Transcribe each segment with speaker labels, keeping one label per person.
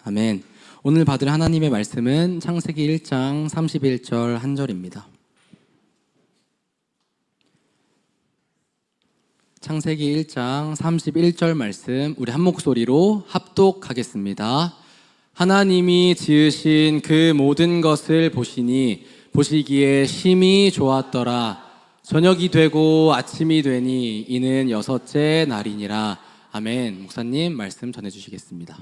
Speaker 1: 아멘. 오늘 받을 하나님의 말씀은 창세기 1장 31절 한 절입니다. 창세기 1장 31절 말씀 우리 한 목소리로 합독하겠습니다. 하나님이 지으신 그 모든 것을 보시니 보시기에 심히 좋았더라. 저녁이 되고 아침이 되니 이는 여섯째 날이니라. 아멘. 목사님 말씀 전해주시겠습니다.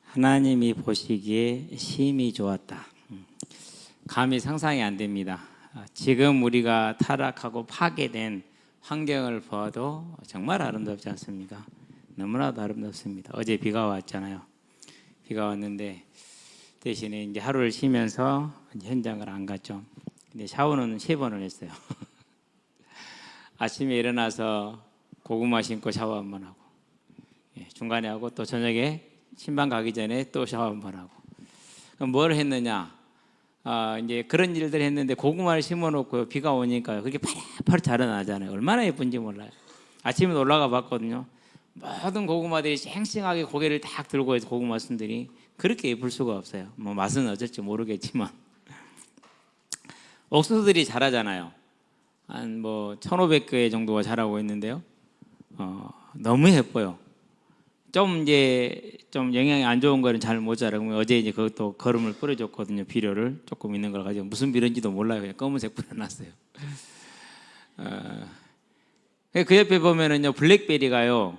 Speaker 2: 하나님이 보시기에 심히 좋았다. 감히 상상이 안 됩니다. 지금 우리가 타락하고 파괴된 환경을 보아도 정말 아름답지 않습니까? 너무나도 아름답습니다. 어제 비가 왔잖아요. 비가 왔는데 대신에 이제 하루를 쉬면서 현장을 안 갔죠. 근데 샤워는 3번을 했어요. 아침에 일어나서 고구마 신고 샤워 한번 하고, 중간에 하고 또 저녁에 신방 가기 전에 또 샤워 한번 하고. 그럼 뭘 했느냐? 이제 그런 일들 했는데 고구마를 심어놓고 비가 오니까 그렇게 파릇파릇 자라나잖아요. 얼마나 예쁜지 몰라요. 아침에 올라가 봤거든요. 모든 고구마들이 쌩쌩하게 고개를 딱 들고 해서 고구마 순들이 그렇게 예쁠 수가 없어요. 뭐 맛은 어쩔지 모르겠지만 옥수수들이 자라잖아요. 한 뭐 1,500개 정도가 자라고 있는데요. 너무 예뻐요. 좀 영향이 안 좋은 거는 잘 못 자라고 어제 이제 그것도 거름을 뿌려줬거든요. 비료를 조금 있는 걸 가지고 무슨 비료인지도 몰라요. 그냥 검은색 뿌려놨어요. 그 옆에 보면은요 블랙베리가요.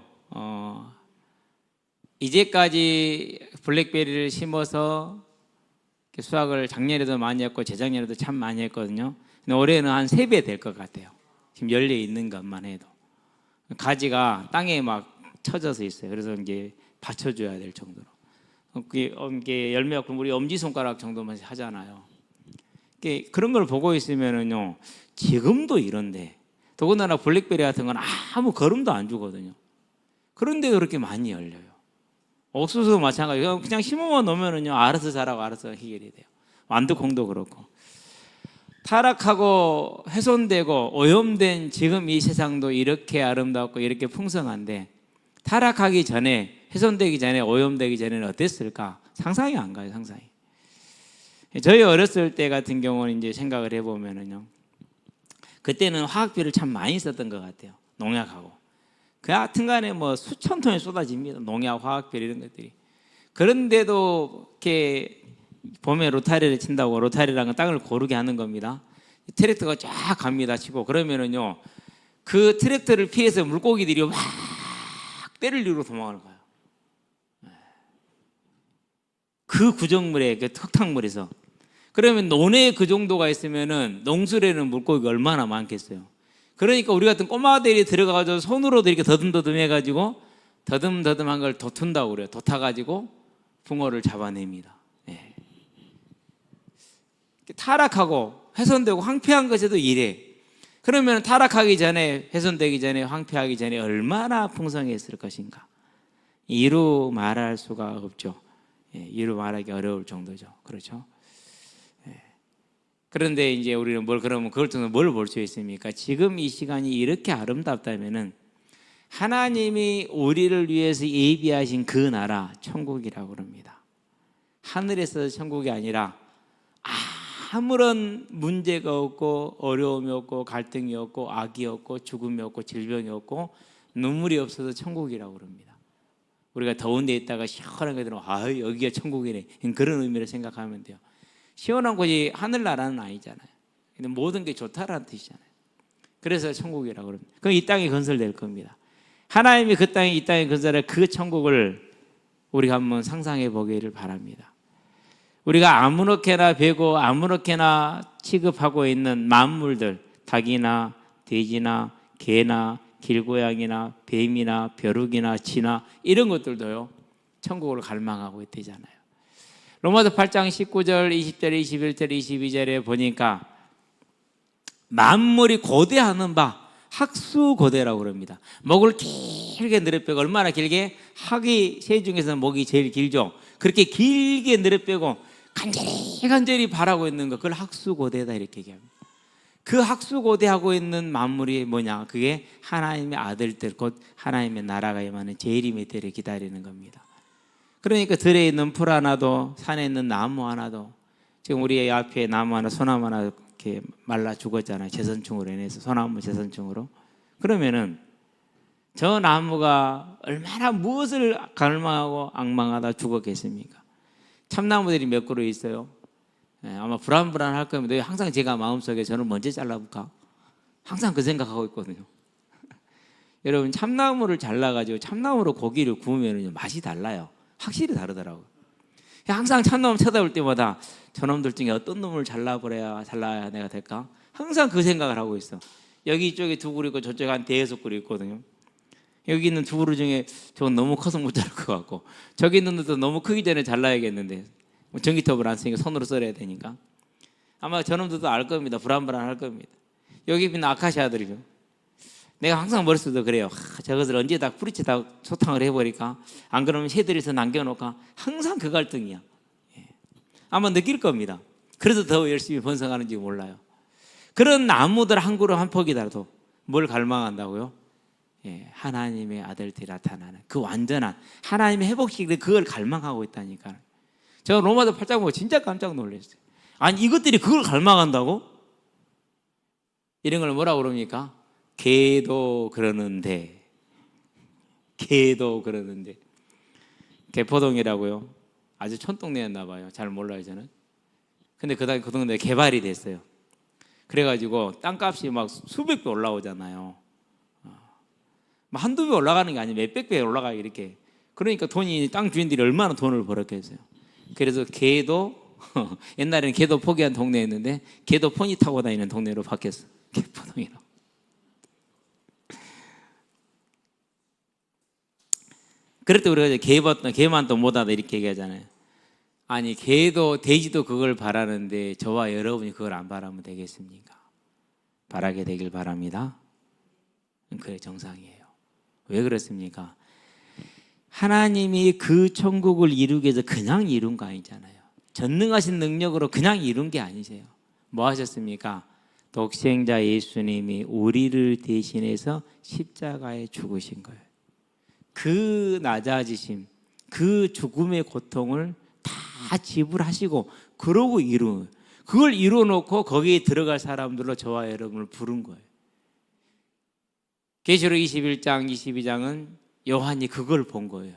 Speaker 2: 이제까지 블랙베리를 심어서 수확을 작년에도 많이 했고 재작년에도 참 많이 했거든요. 근데 올해는 한 3배 될 것 같아요. 지금 열려 있는 것만 해도 가지가 땅에 막 쳐져서 있어요. 그래서 이제 받쳐줘야 될 정도로. 그게 열매가 우리 엄지손가락 정도만 하잖아요. 그런 걸 보고 있으면은요, 지금도 이런데, 더군다나 블랙베리 같은 건 아무 거름도 안 주거든요. 그런데도 그렇게 많이 열려요. 옥수수도 마찬가지예요. 그냥 심어만 놓으면은요, 알아서 자라고 알아서 해결이 돼요. 완두콩도 그렇고. 타락하고 훼손되고 오염된 지금 이 세상도 이렇게 아름답고 이렇게 풍성한데, 타락하기 전에, 훼손되기 전에, 오염되기 전에는 어땠을까? 상상이 안 가요, 상상이. 저희 어렸을 때 같은 경우는 이제 생각을 해보면은요, 그때는 화학비를 참 많이 썼던 것 같아요. 농약하고. 그 하여튼 간에 뭐 수천 톤이 쏟아집니다. 농약, 화학비 이런 것들이. 그런데도 이렇게 봄에 로타리를 친다고, 로타리라는 건 땅을 고르게 하는 겁니다. 트랙터가 쫙 갑니다 치고, 그러면은요, 그 트랙터를 피해서 물고기들이 막 때를 이루고 도망을 가요. 그 구정물에, 그 흙탕물에서. 그러면 논에 그 정도가 있으면은 농술에는 물고기가 얼마나 많겠어요. 그러니까 우리 같은 꼬마들이 들어가가지고 손으로도 이렇게 더듬더듬 해가지고 더듬더듬한 걸 돋운다고 그래요. 돋아가지고 붕어를 잡아냅니다. 네. 타락하고 훼손되고 황폐한 것에도 이래. 그러면 타락하기 전에, 훼손되기 전에, 황폐하기 전에 얼마나 풍성했을 것인가. 이루 말할 수가 없죠. 이루 말하기 어려울 정도죠. 그렇죠? 그런데 이제 우리는 그러면 그걸 통해서 뭘 볼 수 있습니까? 지금 이 시간이 이렇게 아름답다면은 하나님이 우리를 위해서 예비하신 그 나라, 천국이라고 합니다. 하늘에서 천국이 아니라 아무런 문제가 없고 어려움이 없고 갈등이 없고 악이 없고 죽음이 없고 질병이 없고 눈물이 없어서 천국이라고 합니다. 우리가 더운 데 있다가 시원한 게 들으면 여기가 천국이네, 그런 의미로 생각하면 돼요. 시원한 곳이 하늘나라는 아니잖아요. 근데 모든 게 좋다라는 뜻이잖아요. 그래서 천국이라고 합니다. 그럼 이 땅이 건설될 겁니다. 하나님이 그 땅에, 이 땅에 건설할 그 천국을 우리가 한번 상상해 보기를 바랍니다. 우리가 아무렇게나 베고 아무렇게나 취급하고 있는 만물들, 닭이나 돼지나 개나 길고양이나 뱀이나 벼룩이나 쥐나 이런 것들도요, 천국을 갈망하고 있대잖아요. 로마서 8장 19절, 20절, 21절, 22절에 보니까 만물이 고대하는 바, 학수고대라고 그럽니다. 목을 길게 늘어빼고, 얼마나 길게? 학이 새 중에서 목이 제일 길죠. 그렇게 길게 늘어빼고 간절히 바라고 있는 거, 그걸 학수고대다 이렇게 얘기합니다. 그 학수고대하고 있는 만물이 뭐냐? 그게 하나님의 아들들, 곧 하나님의 나라가 임하는 재림의 때를 기다리는 겁니다. 그러니까 들에 있는 풀 하나도, 산에 있는 나무 하나도, 지금 우리 앞에 나무 하나, 소나무 하나 이렇게 말라 죽었잖아요. 제선충으로 인해서, 소나무 제선충으로. 그러면은 저 나무가 얼마나 무엇을 갈망하고 악망하다 죽었겠습니까? 참나무들이 몇 그루 있어요. 아마 불안불안할 겁니다. 항상 제가 마음속에 저는 먼저 잘라볼까? 항상 그 생각하고 있거든요. 여러분, 참나무를 잘라가지고 참나무로 고기를 구우면 맛이 달라요. 확실히 다르더라고요. 항상 참나무 쳐다볼 때마다 저놈들 중에 어떤 놈을 잘라야 내가 될까? 항상 그 생각을 하고 있어. 여기 이쪽에 두 그루 있고 저쪽에 한 대여섯 그루 있거든요. 여기 있는 두 그루 중에 저건 너무 커서 못 자를 것 같고, 저기 있는 것도 너무 크기 전에 잘라야겠는데 전기톱을 안 쓰니까 손으로 썰어야 되니까 아마 저놈들도 알 겁니다. 불안불안할 겁니다. 여기 있는 아카시아들이죠. 내가 항상 머릿속에 그래요. 저것을 언제 다 뿌리째 다 소탕을 해버릴까? 안 그러면 새들에서 남겨놓을까? 항상 그 갈등이야. 아마 느낄 겁니다. 그래서 더 열심히 번성하는지 몰라요. 그런 나무들 한 그루 한 폭이라도 뭘 갈망한다고요? 하나님의 아들들이 나타나는 그 완전한 하나님의 회복시키는 그걸 갈망하고 있다니까. 제가 로마서 8장 보고 진짜 깜짝 놀랐어요. 아니, 이것들이 그걸 갈망한다고? 이런 걸 뭐라고 그럽니까? 개도 그러는데, 개포동이라고요. 아주 촌동네였나 봐요. 잘 몰라요, 저는. 근데 그 동네에 개발이 됐어요. 그래가지고 땅값이 막 수백 배 올라오잖아요. 한두 배 올라가는 게 아니고 몇백 배 올라가요, 이렇게. 그러니까 땅 주인들이 얼마나 돈을 벌었겠어요. 그래서 개도 옛날에는 개도 포기한 동네였는데 개도 포니 타고 다니는 동네로 바뀌었어. 개포동이라고. 그럴 때 우리가 개만 또 못하다 이렇게 얘기하잖아요. 아니, 개도 돼지도 그걸 바라는데 저와 여러분이 그걸 안 바라면 되겠습니까? 바라게 되길 바랍니다. 그게 정상이에요. 왜 그렇습니까? 하나님이 그 천국을 이루기 위해서 그냥 이룬 거 아니잖아요. 전능하신 능력으로 그냥 이룬 게 아니세요. 뭐 하셨습니까? 독생자 예수님이 우리를 대신해서 십자가에 죽으신 거예요. 그 낮아지심, 그 죽음의 고통을 다 지불하시고 그러고 이룬, 그걸 이루어놓고 거기에 들어갈 사람들로 저와 여러분을 부른 거예요. 계시록 21장, 22장은 요한이 그걸 본 거예요.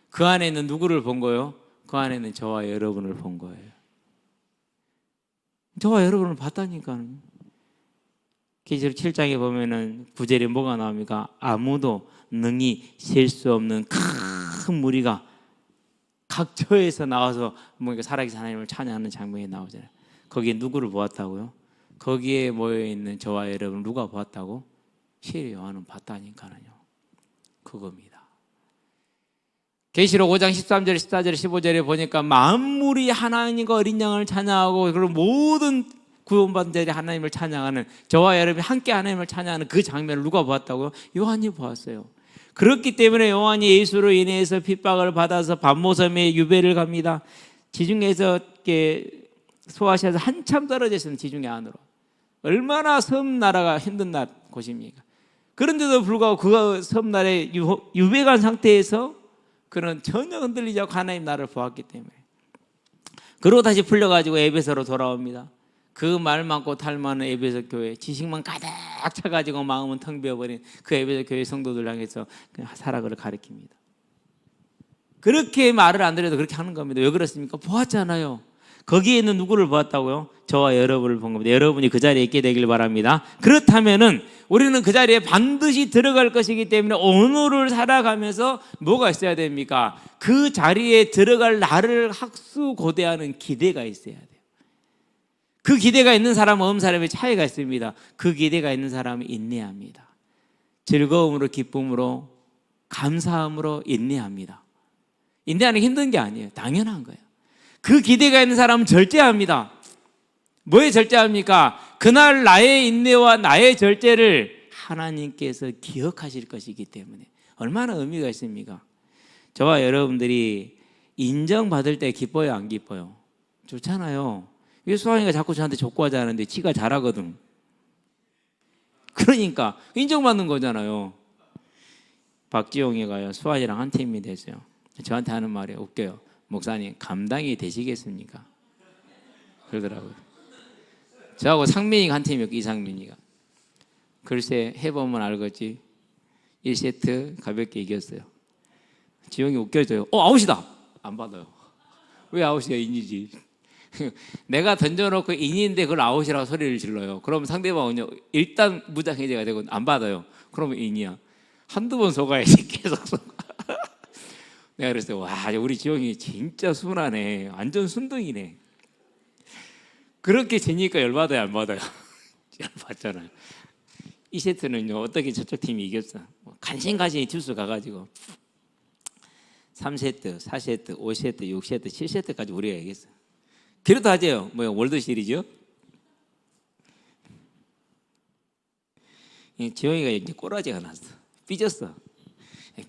Speaker 2: 그 안에는 누구를 본 거예요? 그 안에는 저와 여러분을 본 거예요. 저와 여러분을 봤다니까요. 계시록 7장에 보면은 9절에 뭐가 나옵니까? 아무도 능히 셀 수 없는 큰 무리가 각처에서 나와서 뭔가 살아계신 하나님을 찬양하는 장면이 나오잖아요. 거기에 누구를 보았다고요? 거기에 모여있는 저와 여러분 누가 보았다고? 시리 요한은 봤다니까요. 그겁니다. 계시록 5장 13절, 14절, 15절에 보니까 만물이 하나님과 어린 양을 찬양하고 그리고 모든 구원받은 자들이 하나님을 찬양하는, 저와 여러분이 함께 하나님을 찬양하는 그 장면을 누가 보았다고요? 요한이 보았어요. 그렇기 때문에 요한이 예수로 인해서 핍박을 받아서 반모섬에 유배를 갑니다. 지중해에서 소아시아에서 한참 떨어져 있습니다. 지중해 안으로. 얼마나 섬나라가 힘든 곳입니까? 그런데도 불구하고 그 섬나라에 유배 간 상태에서 그는 전혀 흔들리지 않고 하나님 나라를 보았기 때문에, 그러고 다시 풀려가지고 에베소로 돌아옵니다. 그 말 많고 탈 많은 에베소 교회, 지식만 가득 차가지고 마음은 텅 비어버린 그 에베소 교회 성도들 향해서 사랑을 가르칩니다. 그렇게 말을 안 들어도 그렇게 하는 겁니다. 왜 그렇습니까? 보았잖아요. 거기에 있는 누구를 보았다고요? 저와 여러분을 본 겁니다. 여러분이 그 자리에 있게 되길 바랍니다. 그렇다면은 우리는 그 자리에 반드시 들어갈 것이기 때문에 오늘을 살아가면서 뭐가 있어야 됩니까? 그 자리에 들어갈 나를 학수고대하는 기대가 있어야 돼요. 그 기대가 있는 사람은 없는 사람의 차이가 있습니다. 그 기대가 있는 사람은 인내합니다. 즐거움으로, 기쁨으로, 감사함으로 인내합니다. 인내하는 게 힘든 게 아니에요. 당연한 거예요. 그 기대가 있는 사람은 절제합니다. 뭐에 절제합니까? 그날 나의 인내와 나의 절제를 하나님께서 기억하실 것이기 때문에. 얼마나 의미가 있습니까? 저와 여러분들이 인정받을 때 기뻐요, 안 기뻐요? 좋잖아요. 왜 수환이가 자꾸 저한테 족구하자는데 지가 잘하거든. 그러니까 인정받는 거잖아요. 박지용이가요 수환이랑 한 팀이 됐어요. 저한테 하는 말이 웃겨요. 목사님 감당이 되시겠습니까? 그러더라고요. 저하고 상민이가 한 팀이었고 이상민이가. 글쎄 해보면 알겠지. 1세트 가볍게 이겼어요. 지용이 웃겨져요. 아웃이다. 안 받아요. 왜 아웃이야? 인이지. 내가 던져놓고 인인데 그걸 아웃이라고 소리를 질러요. 그럼 상대방은요 일단 무장해제가 되고 안 받아요. 그러면 인이야. 한두 번 속아야지. 계속 속아. 내가 그랬어요. 와 우리 지용이 진짜 순하네. 완전 순둥이네. 그렇게 지니까 열받아요 안 받아요? 열받잖아요. 이 세트는요 어떻게 저쪽 팀이 이겼어. 간신간신히 듀스 가가지고 3세트, 4세트, 5세트, 6세트, 7세트까지 우리가 이겼어. 그래도 하죠. 월드 시리즈요? 지용이가 이제 꼬라지가 났어. 삐졌어.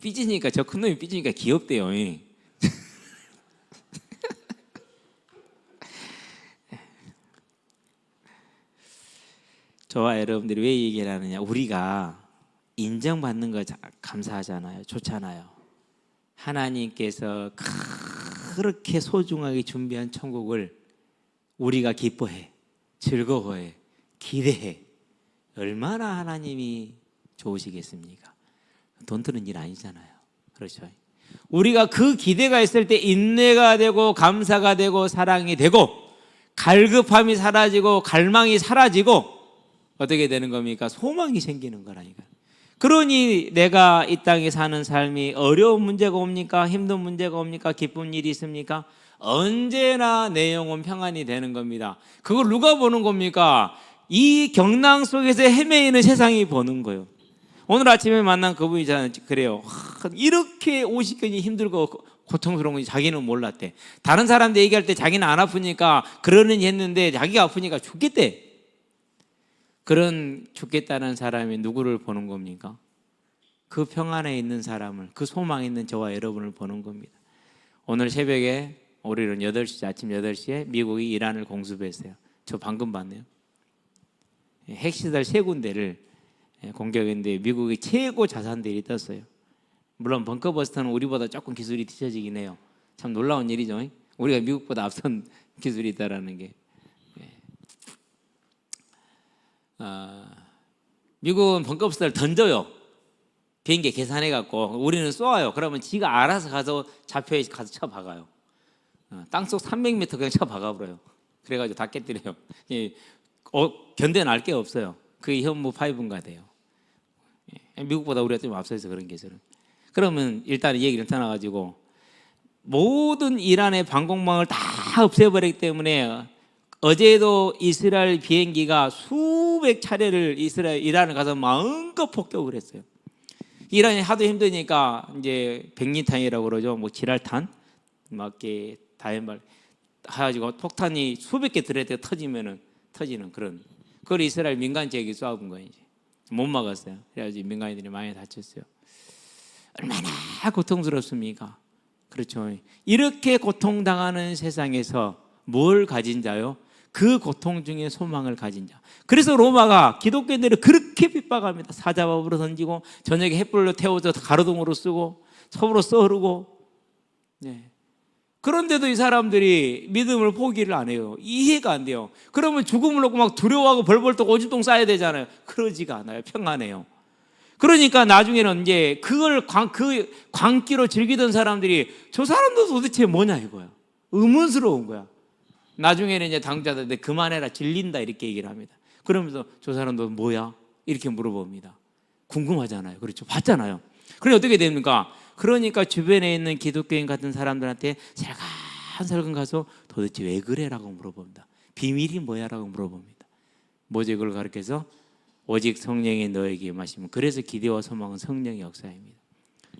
Speaker 2: 삐지니까 저 큰 놈이 삐지니까 귀엽대요. 저와 여러분들이 왜 얘기를 하느냐? 우리가 인정받는 거 감사하잖아요. 좋잖아요. 하나님께서 그렇게 소중하게 준비한 천국을 우리가 기뻐해, 즐거워해, 기대해. 얼마나 하나님이 좋으시겠습니까? 돈 드는 일 아니잖아요. 그렇죠? 우리가 그 기대가 있을 때 인내가 되고 감사가 되고 사랑이 되고 갈급함이 사라지고 갈망이 사라지고 어떻게 되는 겁니까? 소망이 생기는 거라니까. 그러니 내가 이 땅에 사는 삶이 어려운 문제가 옵니까? 힘든 문제가 옵니까? 기쁜 일이 있습니까? 언제나 내 영혼 평안이 되는 겁니다. 그걸 누가 보는 겁니까? 이 경랑 속에서 헤매이는 세상이 보는 거예요. 오늘 아침에 만난 그분이 그래요. 이렇게 50견이 힘들고 고통스러운 건지 자기는 몰랐대. 다른 사람들 얘기할 때 자기는 안 아프니까 그러느니 했는데 자기가 아프니까 죽겠대. 그런 죽겠다는 사람이 누구를 보는 겁니까? 그 평안에 있는 사람을, 그 소망에 있는 저와 여러분을 보는 겁니다. 오늘 새벽에 우리는 8시, 아침 8시에 미국이 이란을 공습했어요. 저 방금 봤네요. 핵시설 3군데를 공격했는데 미국의 최고 자산들이 떴어요. 물론 벙커버스터는 우리보다 조금 기술이 뒤처지긴 해요. 참 놀라운 일이죠. 우리가 미국보다 앞선 기술이 있다라는 게. 미국은 벙커버스터를 던져요. 비행기 계산해갖고 우리는 쏘아요. 그러면 지가 알아서 가서 좌표에 가서 쳐 박아요. 땅속 300m 그냥 쳐 박아버려요. 그래가지고 다 깨뜨려요. 견뎌낼 게 없어요. 그게 현무 5인가 돼요. 미국보다 우리가 좀 앞서서 그런 기술은. 그러면 일단 이 얘기를 떠나가지고 모든 이란의 방공망을 다 없애버리기 때문에 어제도 이스라엘 비행기가 수백 차례를 이란을 가서 마음껏 폭격을 했어요. 이란이 하도 힘드니까 이제 백리탄이라고 그러죠. 지랄탄, 막게 다연발 해가지고 폭탄이 수백 개 들어있다 터지는 그런. 그걸 이스라엘 민간지역에 쏴본 거예요. 이제 못 막았어요. 그래가지고 민간인들이 많이 다쳤어요. 얼마나 고통스럽습니까? 그렇죠. 이렇게 고통당하는 세상에서 뭘 가진 자요? 그 고통 중에 소망을 가진 자. 그래서 로마가 기독교인들을 그렇게 핍박합니다. 사자밥으로 던지고 저녁에 햇불로 태워서 가로등으로 쓰고 섭으로 썰고. 네. 그런데도 이 사람들이 믿음을 포기를 안 해요. 이해가 안 돼요. 그러면 죽음을 놓고 막 두려워하고 벌벌 떠 오줌통 싸야 되잖아요. 그러지가 않아요. 평안해요. 그러니까 나중에는 이제 그걸 그 광기로 즐기던 사람들이 저 사람도 도대체 뭐냐 이거야. 의문스러운 거야. 나중에는 이제 당자들 그만해라 질린다 이렇게 얘기를 합니다. 그러면서 저 사람도 뭐야? 이렇게 물어봅니다. 궁금하잖아요. 그렇죠. 봤잖아요. 그래 어떻게 됩니까? 그러니까 주변에 있는 기독교인 같은 사람들한테 살금살금 가서 도대체 왜 그래라고 물어봅니다. 비밀이 뭐야? 라고 물어봅니다. 뭐지 그걸 가르쳐서 오직 성령이 너에게 임하시면. 그래서 기대와 소망은 성령의 역사입니다.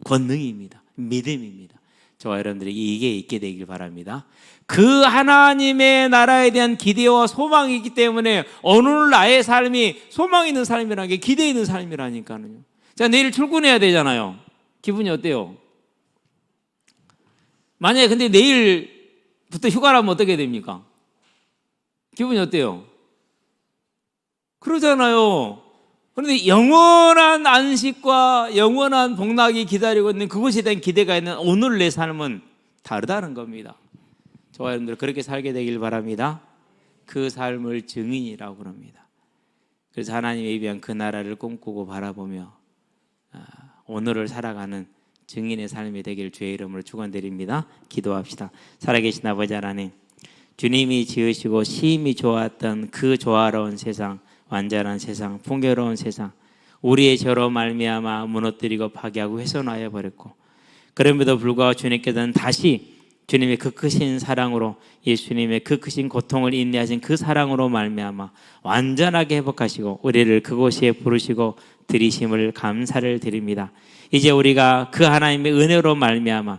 Speaker 2: 권능입니다. 믿음입니다. 저와 여러분들에게 이게 있게 되길 바랍니다. 그 하나님의 나라에 대한 기대와 소망이 있기 때문에 오늘 나의 삶이 소망 있는 삶이라는 게 기대 있는 삶이라니까요. 자, 내일 출근해야 되잖아요. 기분이 어때요? 만약에 근데 내일부터 휴가라면 어떻게 됩니까? 기분이 어때요? 그러잖아요. 그런데 영원한 안식과 영원한 복락이 기다리고 있는 그것에 대한 기대가 있는 오늘 내 삶은 다르다는 겁니다. 저와 여러분들 그렇게 살게 되길 바랍니다. 그 삶을 증인이라고 그럽니다. 그래서 하나님의 위한 그 나라를 꿈꾸고 바라보며 오늘을 살아가는 증인의 삶이 되길 주의 이름으로 축원드립니다. 기도합시다. 살아계신 아버지 하나님, 주님이 지으시고 심히 좋았던 그 조화로운 세상, 완전한 세상, 풍요로운 세상, 우리의 죄로 말미암아 무너뜨리고 파괴하고 훼손하여 버렸고, 그럼에도 불구하고 주님께서는 다시 주님의 그 크신 사랑으로, 예수님의 그 크신 고통을 인내하신 그 사랑으로 말미암아 완전하게 회복하시고 우리를 그곳에 부르시고 들이심을 감사를 드립니다. 이제 우리가 그 하나님의 은혜로 말미암아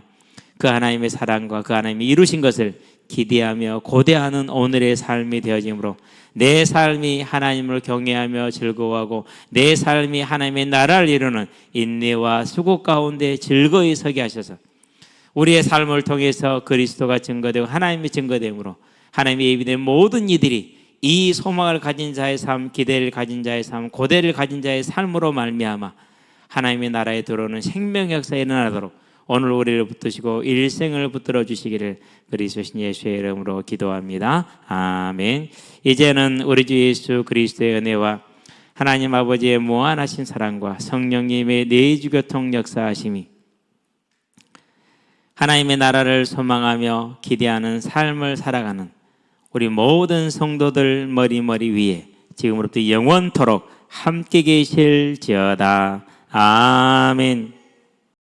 Speaker 2: 그 하나님의 사랑과 그 하나님이 이루신 것을 기대하며 고대하는 오늘의 삶이 되어지므로 내 삶이 하나님을 경외하며 즐거워하고 내 삶이 하나님의 나라를 이루는 인내와 수고 가운데 즐거이 서게 하셔서 우리의 삶을 통해서 그리스도가 증거되고 하나님이 증거됨으로 하나님의 예비된 모든 이들이 이 소망을 가진 자의 삶, 기대를 가진 자의 삶, 고대를 가진 자의 삶으로 말미암아 하나님의 나라에 들어오는 생명의 역사에 일어나도록 오늘 우리를 붙드시고 일생을 붙들어 주시기를 그리스도신 예수의 이름으로 기도합니다. 아멘. 이제는 우리 주 예수 그리스도의 은혜와 하나님 아버지의 무한하신 사랑과 성령님의 내주교통 역사하심이 하나님의 나라를 소망하며 기대하는 삶을 살아가는 우리 모든 성도들 머리 위에 지금으로부터 영원토록 함께 계실지어다. 아멘.